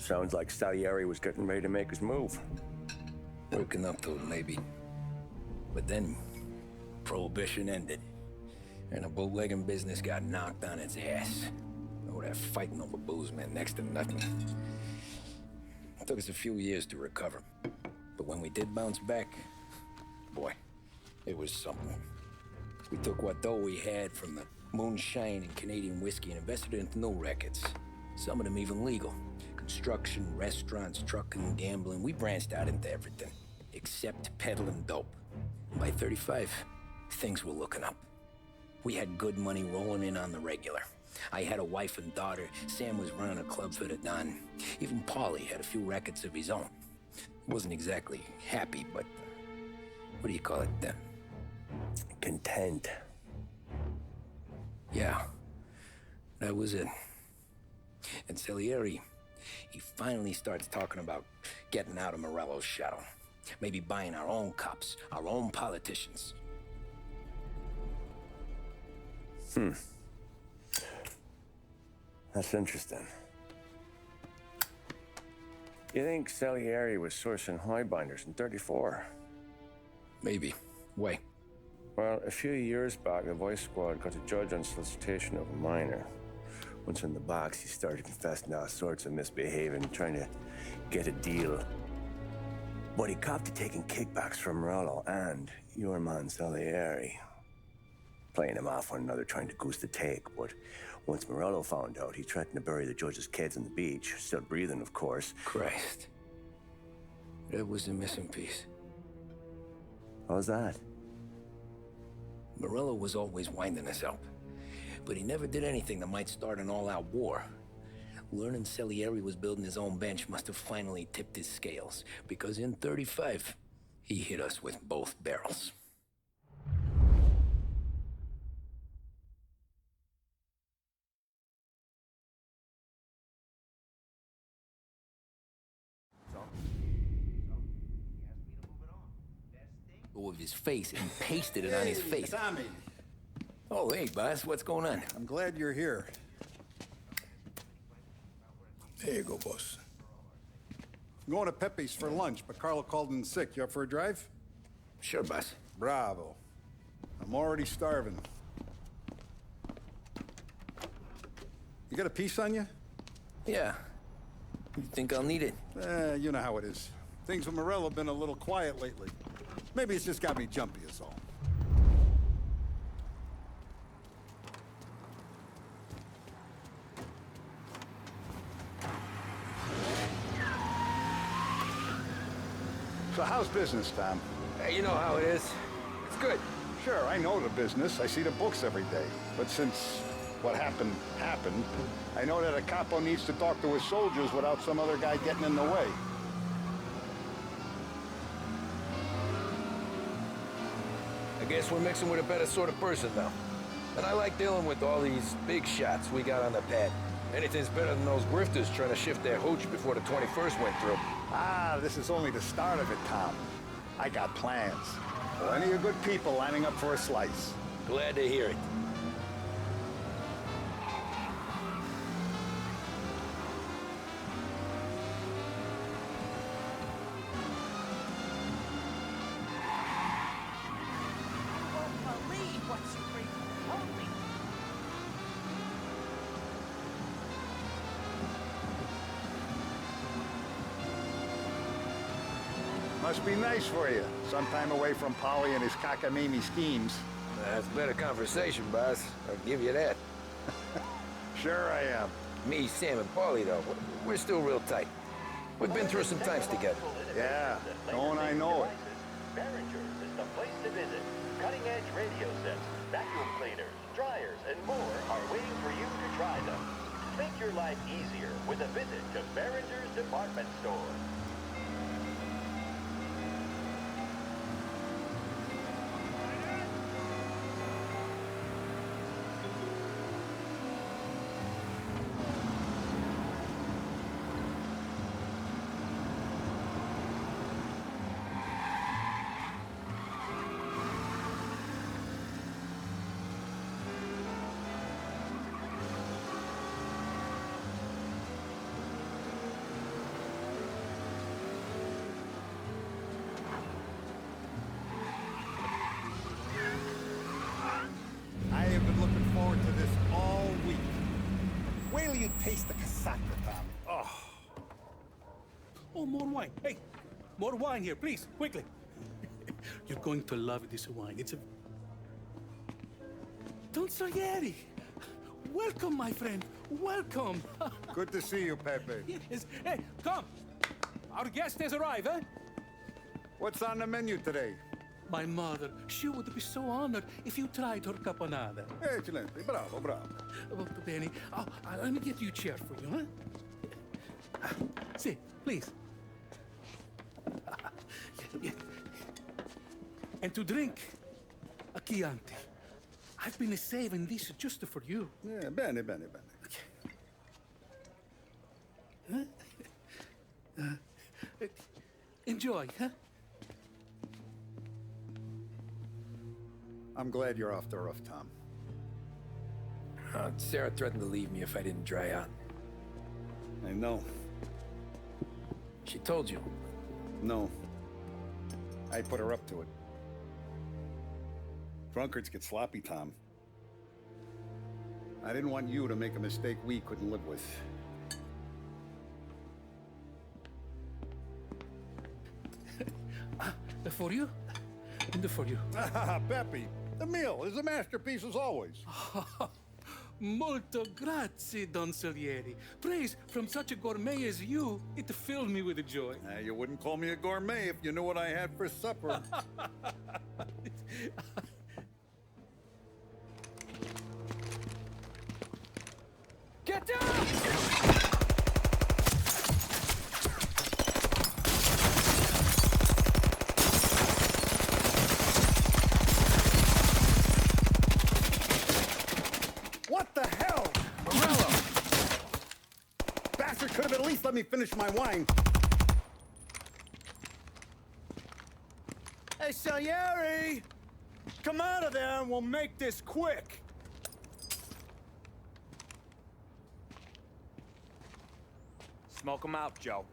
Sounds like Salieri was getting ready to make his move. Working up to it, maybe. But then, Prohibition ended, and the bootlegging business got knocked on its ass. Oh, that fighting over booze meant next to nothing. It took us a few years to recover. But when we did bounce back, boy, it was something. We took what dough we had from the moonshine and Canadian whiskey and invested it into new rackets. Some of them even legal. Construction, restaurants, trucking, gambling. We branched out into everything, except peddling dope. And by 35, things were looking up. We had good money rolling in on the regular. I had a wife and daughter. Sam was running a club for the Don. Even Paulie had a few rackets of his own. He wasn't exactly happy, but what do you call it then? Content. Yeah, that was it. And Salieri, he finally starts talking about getting out of Morello's shadow. Maybe buying our own cops, our own politicians. That's interesting. You think Salieri was sourcing highbinders in 34? Maybe. Why? Well, a few years back, the Vice Squad got a judge on solicitation of a minor. Once in the box, he started confessing all sorts of misbehaving, trying to get a deal. But he copped to taking kickbacks from Morello and your man Salieri. Playing them off one another, trying to goose the take. But once Morello found out, he threatened to bury the judge's kids on the beach. Still breathing, of course. Christ. That was the missing piece. How's that? Morello was always winding us up. But he never did anything that might start an all-out war. Learning Salieri was building his own bench must have finally tipped his scales. Because in 35, he hit us with both barrels. Of his face and pasted it on his face. Tommy. Oh, hey, boss, what's going on? I'm glad you're here. There you go, boss. I'm going to Pepe's for lunch, but Carlo called in sick. You up for a drive? Sure, boss. Bravo. I'm already starving. You got a piece on you? Yeah. You think I'll need it? You know how it is. Things with Morello have been a little quiet lately. Maybe it's just got me jumpy is all. So how's business, Tom? Hey, you know how it is. It's good. Sure, I know the business. I see the books every day. But since what happened, I know that a capo needs to talk to his soldiers without some other guy getting in the way. I guess we're mixing with a better sort of person now. And I like dealing with all these big shots we got on the pad. Anything's better than those grifters trying to shift their hooch before the 21st went through. Ah, this is only the start of it, Tom. I got plans. Plenty of good people lining up for a slice. Glad to hear it. Must be nice for you. Some time away from Polly and his cockamamie schemes. That's better conversation, boss. I'll give you that. Sure I am. Me, Sam, and Paulie, though, we're still real tight. We've been through some times together. Yeah, don't I know it. Behringer's is the place to visit. Cutting-edge radio sets, vacuum cleaners, dryers, and more are waiting for you to try them. Make your life easier with a visit to Behringer's department store. you taste the casaca, Tom? Oh. Oh, more wine. Hey, more wine here, please, quickly. You're going to love this wine. It's a... Don Salieri! Welcome, my friend. Welcome. Good to see you, Pepe. Yes. Hey, come. Our guest has arrived, eh? What's on the menu today? My mother, she would be so honored if you tried her caponata. Excellent. Bravo, bravo. Molto bene. Oh, let me get you a chair for you, huh? See, please. Yeah. And to drink, a Chianti. I've been saving this just for you. Yeah, bene, bene, bene. Enjoy, huh? I'm glad you're off the roof, Tom. Sarah threatened to leave me if I didn't dry out. I know. She told you. No. I put her up to it. Drunkards get sloppy, Tom. I didn't want you to make a mistake we couldn't live with. For you? And for you. Pepe, the meal is a masterpiece as always. Molto grazie, Don Salieri. Praise from such a gourmet as you, it filled me with joy. You wouldn't call me a gourmet if you knew what I had for supper. Get down! What the hell? Morello! Bastard could have at least let me finish my wine. Hey, Salieri! Come out of there and we'll make this quick. Smoke 'em out, Joe.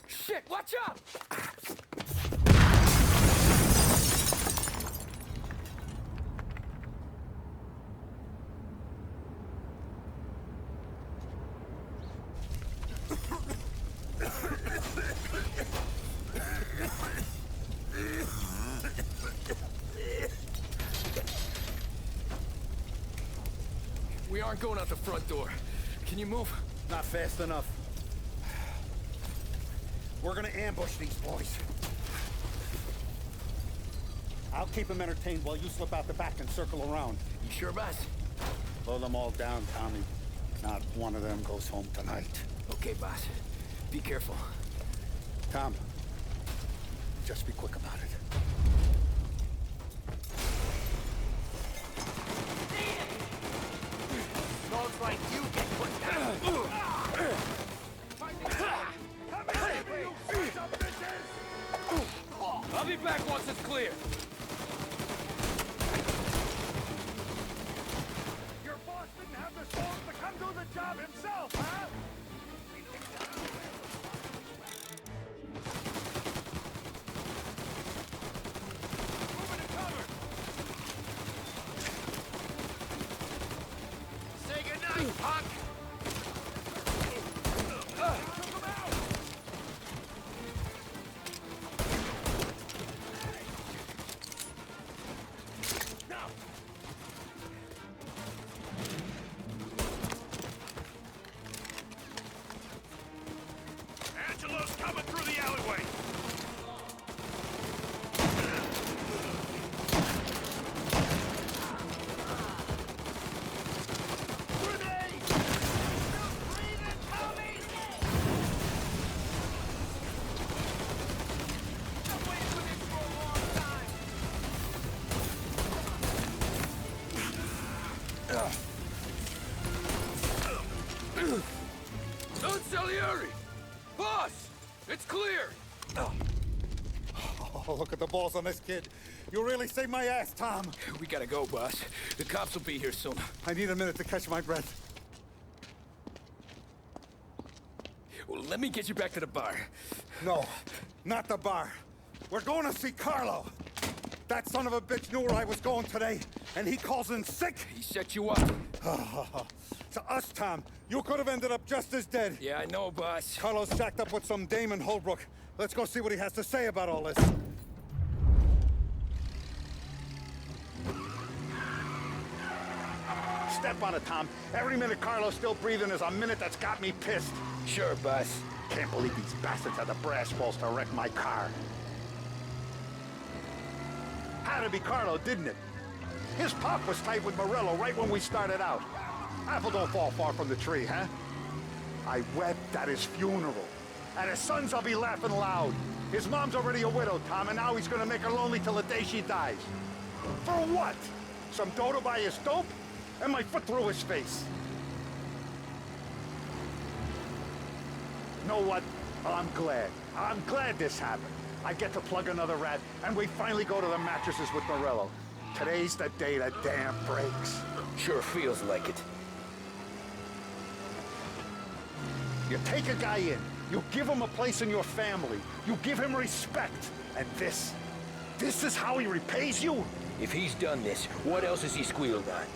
Shit, watch out! We aren't going out the front door. Can you move? Not fast enough. We're gonna ambush these boys. I'll keep them entertained while you slip out the back and circle around. You sure, boss? Blow them all down, Tommy. Not one of them goes home tonight. Okay, boss. Be careful. Tom, just be quick about it. Looks like you get put down. I'll be back once it's clear. Your boss didn't have the soul to come do the job himself, huh? Moving to cover. Say goodnight, punk. Took him out. Now. Angelo's coming through the alleyway. Grenade! Still breathing, Tommy! I've waited for this for a long time. Don Salieri! Boss! It's clear! Oh, look at the balls on this kid. You really saved my ass, Tom. We gotta go, boss. The cops will be here soon. I need a minute to catch my breath. Well, let me get you back to the bar. No, not the bar. We're going to see Carlo. That son of a bitch knew where I was going today, and he calls in sick? He set you up. To us, Tom, you could have ended up just as dead. Yeah, I know, boss. Carlos shacked up with some dame in Holbrook. Let's go see what he has to say about all this. Step on it, Tom. Every minute Carlos still breathing is a minute that's got me pissed. Sure, boss. Can't believe these bastards had the brass balls to wreck my car. Had to be Carlo, didn't it? His pop was tight with Morello right when we started out. Apple don't fall far from the tree, huh? I wept at his funeral. At his son's, I'll be laughing loud. His mom's already a widow, Tom, and now he's gonna make her lonely till the day she dies. For what? Some dough to buy his dope? And my foot through his face. Know what? I'm glad. I'm glad this happened. I get to plug another rat, and we finally go to the mattresses with Morello. Today's the day the dam breaks. Sure feels like it. You take a guy in, you give him a place in your family, you give him respect, and this is how he repays you? If he's done this, what else has he squealed on?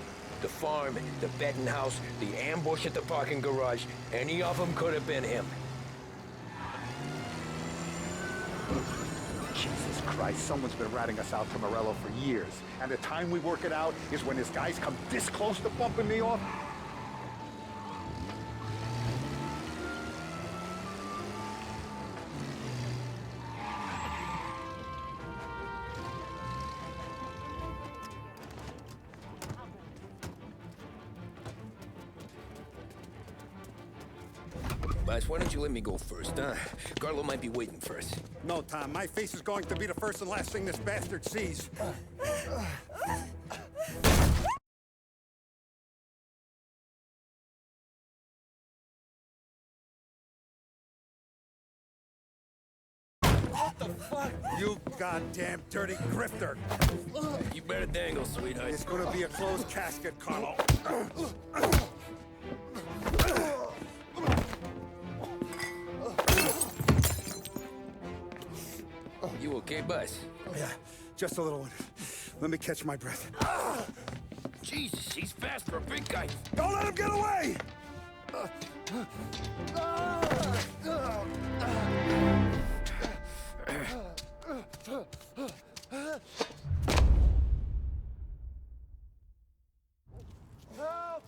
The farm, the betting house, the ambush at the parking garage, any of them could have been him. Jesus Christ, someone's been ratting us out to Morello for years, and the time we work it out is when his guys come this close to bumping me off? Boss, why don't you let me go first, huh? Carlo might be waiting for us. No, Tom, my face is going to be the first and last thing this bastard sees. What the fuck? You goddamn dirty grifter. You better dangle, sweetheart. It's gonna be a closed casket, Carlo. You okay, boss? Yeah, just a little one. Let me catch my breath. Jesus, he's fast for a big guy. Don't let him get away! Help!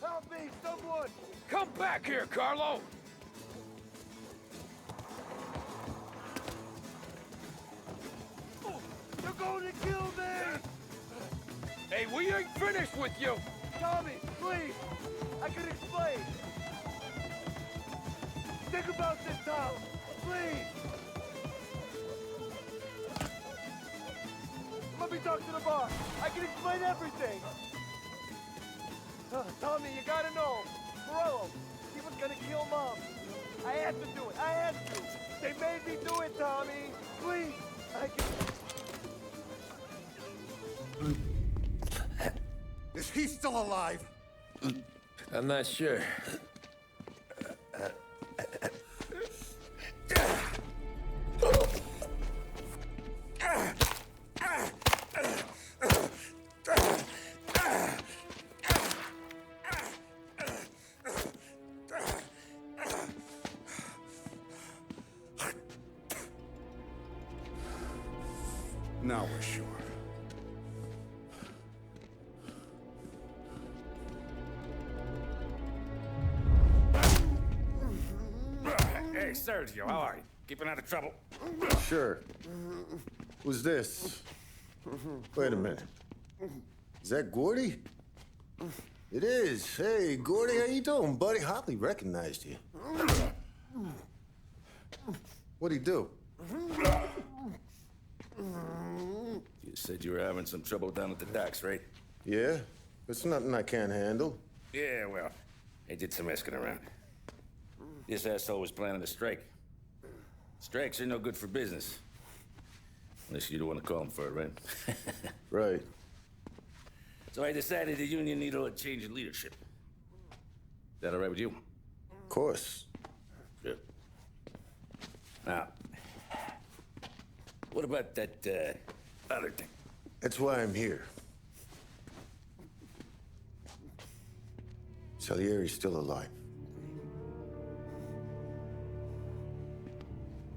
Help me, someone! Come back here, Carlo! They're going to kill me! Hey, we ain't finished with you! Tommy, please! I can explain! Think about this, Tom! Please! Let me talk to the boss! I can explain everything! Tommy, you gotta know! Morello, he was gonna kill Mom! I had to do it! I had to! They made me do it, Tommy! Please! I can... Is he still alive? I'm not sure. Now we're sure. Hey, Sergio, how are you? Keeping out of trouble? Sure. Who's this? Wait a minute. Is that Gordy? It is. Hey, Gordy, how you doing, buddy? Hardly recognized you. What'd he do? You said you were having some trouble down at the docks, right? Yeah? It's nothing I can't handle. Yeah, well, I did some asking around. This asshole was planning a strike. Strikes are no good for business. Unless you don't want to call him for it, right? Right. So I decided the union needed a change in leadership. Is that all right with you? Of course. Good. Now, what about that other thing. That's why I'm here. Salieri's still alive.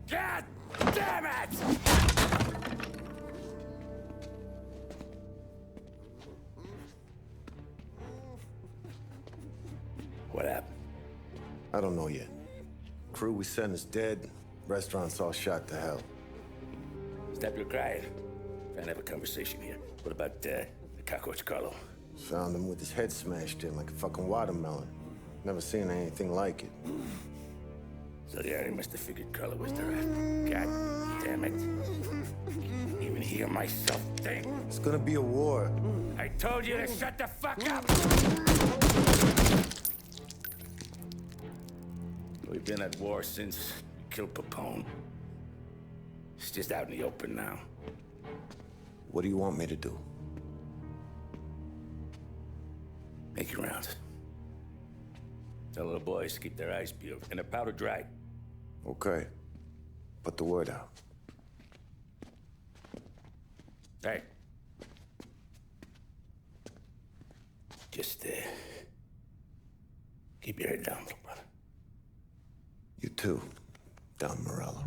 God damn it! What happened? I don't know yet. Crew we sent is dead. Restaurant's all shot to hell. Stop your crying. Trying to have a conversation here. What about the cockroach Carlo? Found him with his head smashed in like a fucking watermelon. Never seen anything like it. So the area must have figured Carlo was the rat. God damn it. Even hear myself think. It's gonna be a war. I told you to shut the fuck up! We've been at war since we killed Papone. It's just out in the open now. What do you want me to do? Make your rounds. Tell little boys to keep their eyes peeled and their powder dry. Okay. Put the word out. Hey. Just, keep your head down, little brother. You too, Don Morello.